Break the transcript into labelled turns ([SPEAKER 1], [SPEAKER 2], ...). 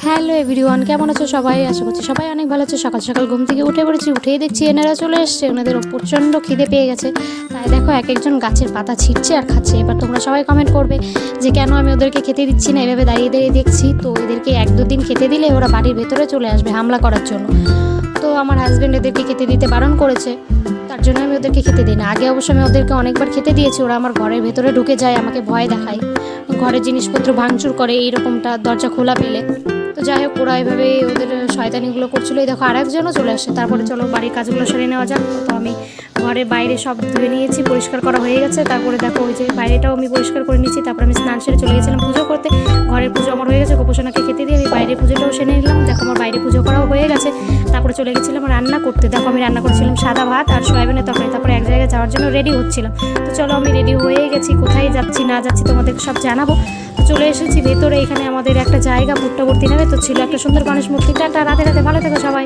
[SPEAKER 1] Hello everyone, কেমন আছো সবাই? আশা করছি সবাই অনেক ভালো আছো। সকাল সকাল ঘুম থেকে উঠে পড়েছি, উঠেই দেখছি এনারা চলে এসছে। ওনাদের প্রচণ্ড খিদে পেয়ে গেছে, তাই দেখো এক একজন গাছের পাতা ছিঁড়ছে আর খাচ্ছে। এবার তোমরা সবাই কমেন্ট করবে যে কেন আমি ওদেরকে খেতে দিচ্ছি না, এভাবে দাঁড়িয়ে দাঁড়িয়ে দেখছি। তো এদেরকে 1-2 দিন খেতে দিলে ওরা বাড়ির ভেতরে চলে আসবে হামলা করার জন্য। তো আমার হাজব্যান্ড এদেরকে খেতে দিতে বারণ করেছে, তার জন্য আমি ওদেরকে খেতে দিই না। আগে অবশ্য আমি ওদেরকে অনেকবার খেতে দিয়েছি। ওরা আমার ঘরের ভেতরে ঢুকে যায়, আমাকে ভয় দেখায়, ঘরের জিনিসপত্র ভাঙচুর করে, এইরকমটা দরজা খোলা পেলে। তো যাই হোক, ওরা এভাবে ওদের শয়তানিগুলো করছিলো। এই দেখো আরেকজনও চলে আসে। তারপরে চলো বাড়ির কাজগুলো সেরে নেওয়া যাক। তো আমি ঘরের বাইরে সব ধুয়ে নিয়েছি, পরিষ্কার করা হয়ে গেছে। তারপরে দেখো ওই যে বাইরেটাও আমি পরিষ্কার করে নিয়েছি। তারপর আমি স্নান সেরে চলে গেছিলাম পুজো করতে। ঘরের পুজো আমার হয়ে গেছে, গোপোষণাকে খেতে দিয়ে আমি বাইরের পুজোটাও সেরে নিলাম। দেখো আমার বাইরে পুজো করাও হয়ে গেছে। তারপরে চলে গেছিলাম রান্না করতে। দেখো আমি রান্না করছিলাম সাদা ভাত আর সয়াবিনের তরকারি। তারপরে এক জায়গায় যাওয়ার জন্য রেডি হচ্ছিলাম। তো চলো আমি রেডি হয়ে গেছি, কোথায় যাচ্ছি না যাচ্ছি তোমাদের সব জানাবো। চলে এসেছি ভেতরে। এখানে আমাদের একটা জায়গা ভুট্টাবর্তী নেবে তো ছিল একটা সুন্দর গণেশ মূর্তি। টাটা, রাতে রাতে ভালো থেকো সবাই।